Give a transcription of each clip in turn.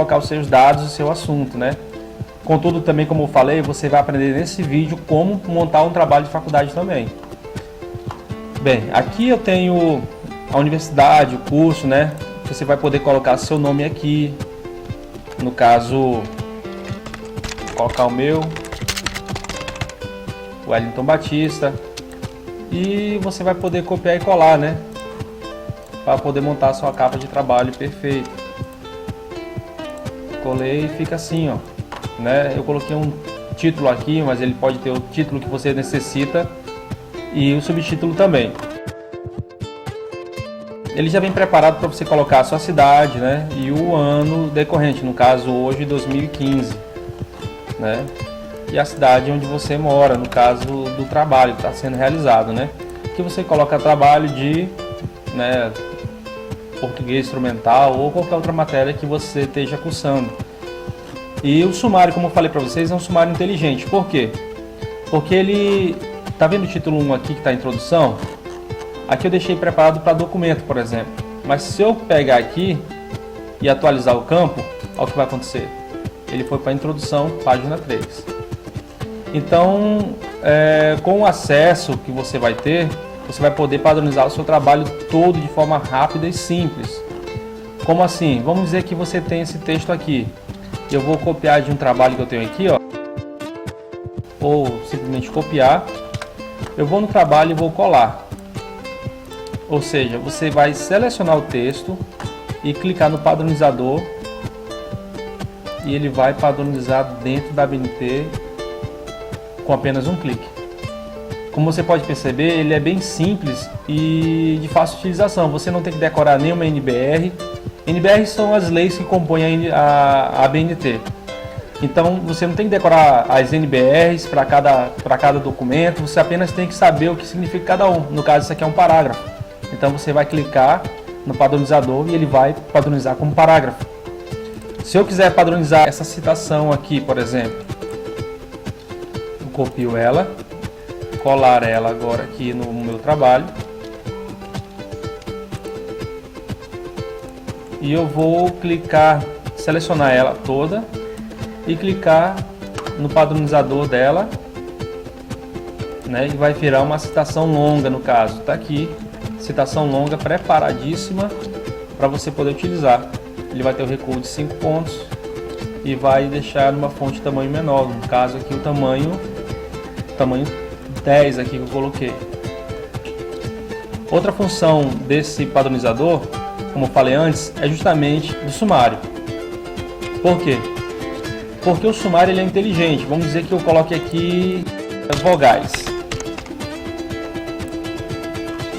colocar os seus dados e o seu assunto, né? Contudo, também, como eu falei, você vai aprender nesse vídeo como montar um trabalho de faculdade também. Bem, aqui eu tenho a universidade, o curso, né? Você vai poder colocar seu nome aqui. No caso, vou colocar o meu, Wellington Batista. E você vai poder copiar e colar, né? Para poder montar a sua capa de trabalho perfeita. Colei e fica assim, ó, né? Eu coloquei um título aqui, mas ele pode ter o título que você necessita e o subtítulo também. Ele já vem preparado para você colocar a sua cidade, né? E o ano decorrente, no caso hoje 2015, né? E a cidade onde você mora, no caso do trabalho que está sendo realizado, né? Que você coloca trabalho de, né, português instrumental ou qualquer outra matéria que você esteja cursando. E o sumário, como eu falei para vocês, é um sumário inteligente. Por quê? Porque ele, tá vendo o título 1 aqui que está a introdução? Aqui eu deixei preparado para documento, por exemplo. Mas se eu pegar aqui e atualizar o campo, olha o que vai acontecer. Ele foi para a introdução, página 3. Então, com o acesso que você vai ter, você vai poder padronizar o seu trabalho todo de forma rápida e simples. Como assim? Vamos dizer que você tem esse texto aqui. Eu vou copiar de um trabalho que eu tenho aqui, ó. Ou simplesmente copiar. Eu vou no trabalho e vou colar. Ou seja, você vai selecionar o texto e clicar no padronizador. E ele vai padronizar dentro da ABNT com apenas um clique. Como você pode perceber, ele é bem simples e de fácil utilização. Você não tem que decorar nenhuma NBR. NBR são as leis que compõem a ABNT. Então você não tem que decorar as NBRs para cada documento. Você apenas tem que saber o que significa cada um. No caso, isso aqui é um parágrafo. Então você vai clicar no padronizador e ele vai padronizar como parágrafo. Se eu quiser padronizar essa citação aqui, por exemplo, eu copio ela, colar ela agora aqui no meu trabalho e eu vou clicar, selecionar ela toda e clicar no padronizador dela, né, e vai virar uma citação longa. No caso, tá aqui, citação longa preparadíssima para você poder utilizar. Ele vai ter o recuo de 5 pontos e vai deixar numa fonte de tamanho menor, no caso aqui o tamanho 10 aqui que eu coloquei. Outra função desse padronizador, como eu falei antes, é justamente do sumário. Por quê? Porque o sumário ele é inteligente. Vamos dizer que eu coloque aqui as vogais.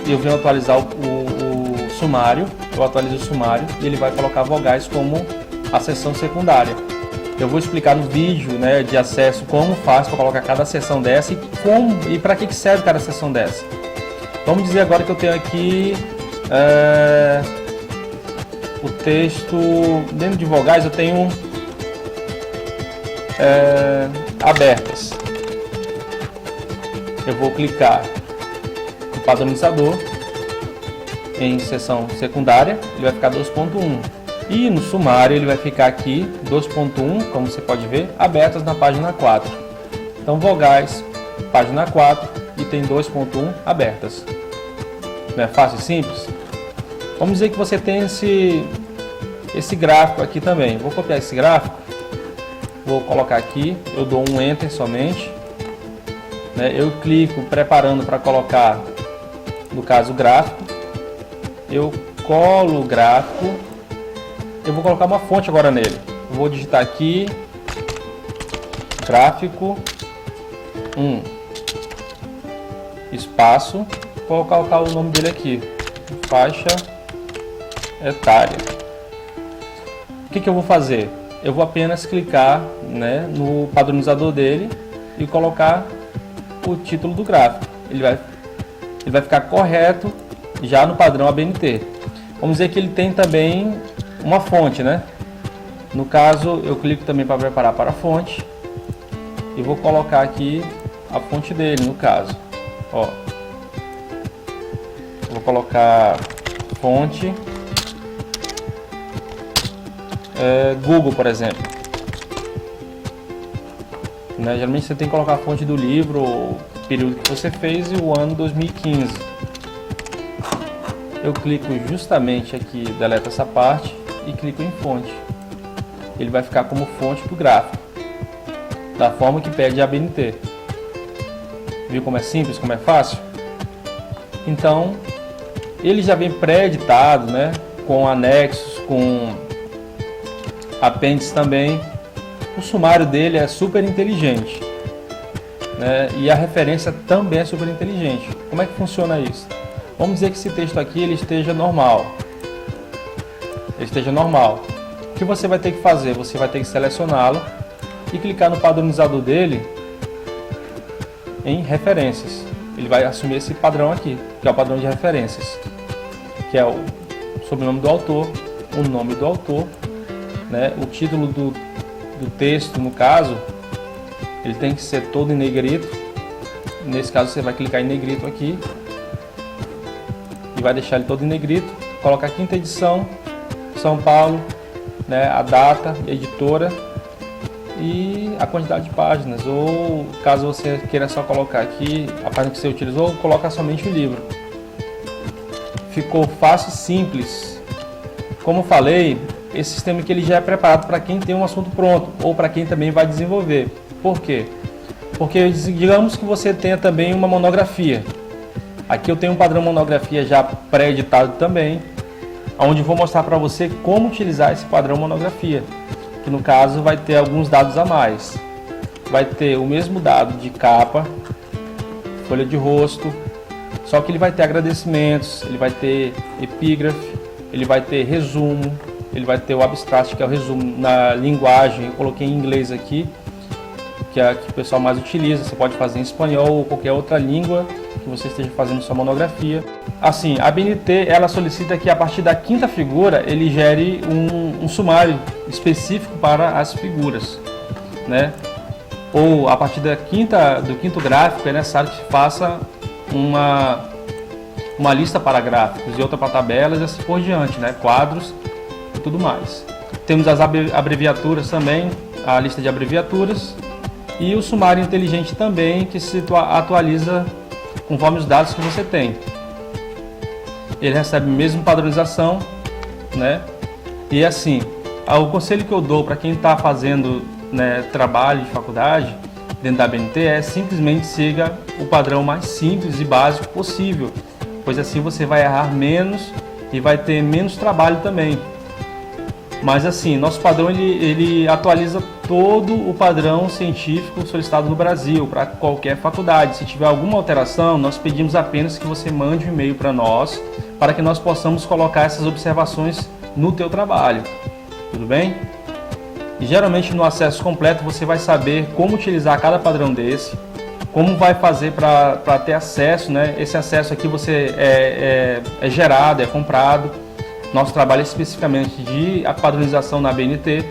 Eu venho atualizar o sumário, eu atualizo o sumário e ele vai colocar vogais como a seção secundária. Eu vou explicar no vídeo, né, de acesso como faz para colocar cada seção dessa e para que serve cada seção dessa. Vamos dizer agora que eu tenho aqui o texto dentro de vogais, eu tenho abertas. Eu vou clicar no padronizador em seção secundária, ele vai ficar 2.1 e no sumário ele vai ficar aqui 2.1, como você pode ver, abertas na página 4. Então vogais, página 4 e tem 2.1 abertas. Não é fácil e simples? Vamos dizer que você tem esse gráfico aqui também. Vou copiar esse gráfico, vou colocar aqui, eu dou um Enter somente, né? Eu clico preparando para colocar, no caso, o gráfico. Eu colo o gráfico, eu vou colocar uma fonte agora nele. Eu vou digitar aqui, gráfico 1, espaço, vou colocar o nome dele aqui, faixa etária. O que eu vou fazer? Eu vou apenas clicar, né, no padronizador dele e colocar o título do gráfico. Ele vai ficar correto já no padrão ABNT. Vamos dizer que ele tem também uma fonte, né? No caso, eu clico também para preparar para a fonte e vou colocar aqui a fonte dele, no caso. Ó, vou colocar fonte Google, por exemplo. Né? Geralmente você tem que colocar a fonte do livro, o período que você fez e o ano 2015. Eu clico justamente aqui, deleto essa parte e clico em fonte. Ele vai ficar como fonte do gráfico, da forma que pede a ABNT. Viu como é simples, como é fácil? Então, ele já vem pré-editado, né? Com anexos, com apêndices também. O sumário dele é super inteligente, né? E a referência também é super inteligente. Como é que funciona isso? Vamos dizer que esse texto aqui ele esteja normal. O que você vai ter que fazer? Você vai ter que selecioná-lo e clicar no padronizador dele em referências. Ele vai assumir esse padrão aqui, que é o padrão de referências, que é o sobrenome do autor, o nome do autor, né? O título do texto, no caso, ele tem que ser todo em negrito. Nesse caso você vai clicar em negrito aqui e vai deixar ele todo em negrito, colocar quinta edição, São Paulo, né? A data, editora e a quantidade de páginas, ou caso você queira só colocar aqui a página que você utilizou, coloca somente o livro. Ficou fácil e simples. Como falei, esse sistema aqui ele já é preparado para quem tem um assunto pronto ou para quem também vai desenvolver. Por quê? Porque digamos que você tenha também uma monografia. Aqui eu tenho um padrão monografia já pré-editado também, onde vou mostrar para você como utilizar esse padrão monografia, que no caso vai ter alguns dados a mais. Vai ter o mesmo dado de capa, folha de rosto, só que ele vai ter agradecimentos, ele vai ter epígrafe, ele vai ter resumo, ele vai ter o abstract, que é o resumo na linguagem. Eu coloquei em inglês aqui, que é a que o pessoal mais utiliza. Você pode fazer em espanhol ou qualquer outra língua que você esteja fazendo sua monografia. Assim, a ABNT ela solicita que a partir da quinta figura ele gere um sumário específico para as figuras, né? Ou a partir do quinto gráfico é necessário que se faça uma lista para gráficos e outra para tabelas e assim por diante, né? Quadros e tudo mais. Temos as abreviaturas também, a lista de abreviaturas e o sumário inteligente também, que se atualiza conforme os dados que você tem. Ele recebe mesmo padronização, né? E assim, o conselho que eu dou para quem está fazendo, né, trabalho de faculdade dentro da ABNT é simplesmente siga o padrão mais simples e básico possível, pois assim você vai errar menos e vai ter menos trabalho também. Mas assim, nosso padrão ele atualiza todo o padrão científico solicitado no Brasil para qualquer faculdade. Se tiver alguma alteração, nós pedimos apenas que você mande um e-mail para nós, para que nós possamos colocar essas observações no teu trabalho. Tudo bem? E geralmente no acesso completo você vai saber como utilizar cada padrão desse, como vai fazer para ter acesso, né? Esse acesso aqui você é gerado, é comprado. Nosso trabalho é especificamente de padronização na ABNT.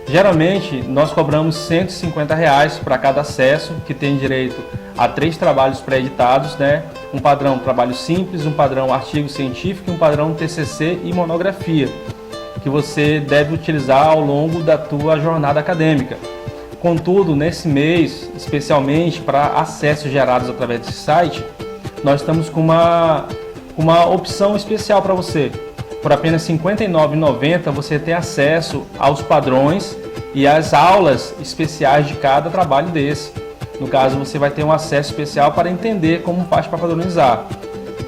Geralmente nós cobramos R$150 para cada acesso, que tem direito a 3 trabalhos pré-editados, né? Um padrão trabalho simples, um padrão artigo científico e um padrão TCC e monografia, que você deve utilizar ao longo da tua jornada acadêmica. Contudo, nesse mês, especialmente para acessos gerados através desse site, nós estamos com uma opção especial para você. Por apenas R$ 59,90 você tem acesso aos padrões e às aulas especiais de cada trabalho desse. No caso, você vai ter um acesso especial para entender como faz para padronizar.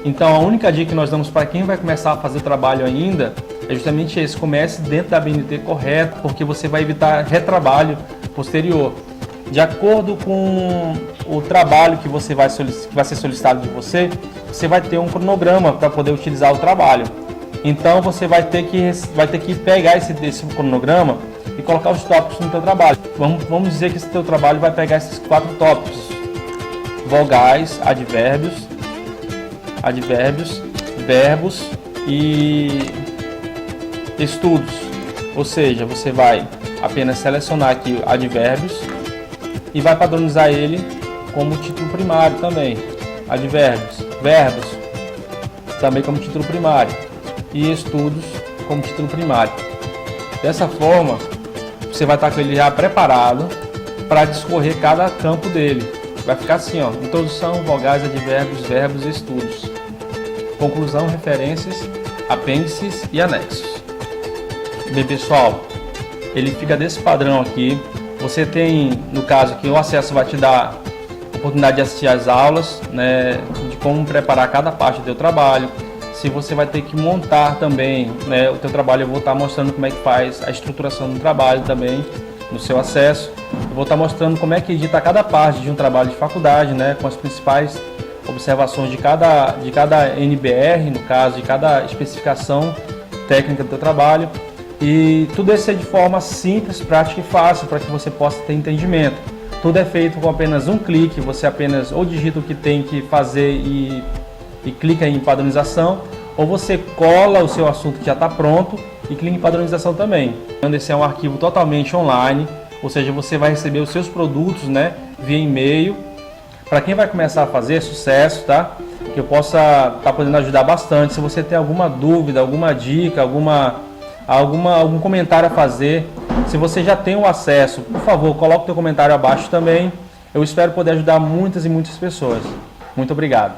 Então, a única dica que nós damos para quem vai começar a fazer trabalho ainda é justamente esse: comece dentro da ABNT correto, porque você vai evitar retrabalho posterior. De acordo com o trabalho que vai ser solicitado de você, você vai ter um cronograma para poder utilizar o trabalho. Então você vai ter que pegar esse cronograma e colocar os tópicos no teu trabalho. Vamos dizer que esse teu trabalho vai pegar esses 4 tópicos: vogais, advérbios, verbos e estudos. Ou seja, você vai apenas selecionar aqui advérbios e vai padronizar ele como título primário também. Advérbios, verbos também como título primário e estudos como título primário. Dessa forma, você vai estar com ele já preparado para discorrer cada campo dele. Vai ficar assim, ó: introdução, vogais, advérbios, verbos e estudos. Conclusão, referências, apêndices e anexos. Bem, pessoal, ele fica desse padrão aqui. Você tem, no caso aqui, o acesso vai te dar a oportunidade de assistir às aulas, né, de como preparar cada parte do teu trabalho. Se você vai ter que montar também, né, o teu trabalho, eu vou estar mostrando como é que faz a estruturação do trabalho também, no seu acesso. Eu vou estar mostrando como é que edita cada parte de um trabalho de faculdade, né, com as principais observações de cada NBR, no caso, de cada especificação técnica do teu trabalho. E tudo isso é de forma simples, prática e fácil, para que você possa ter entendimento. Tudo é feito com apenas um clique, você apenas ou digita o que tem que fazer e clica em padronização, ou você cola o seu assunto que já está pronto e clica em padronização também. Esse é um arquivo totalmente online, ou seja, você vai receber os seus produtos, né, via e-mail. Para quem vai começar a fazer, sucesso, tá? Que eu possa estar podendo ajudar bastante. Se você tem alguma dúvida, alguma dica, algum comentário a fazer, se você já tem o acesso, por favor, coloque o teu comentário abaixo também. Eu espero poder ajudar muitas e muitas pessoas. Muito obrigado.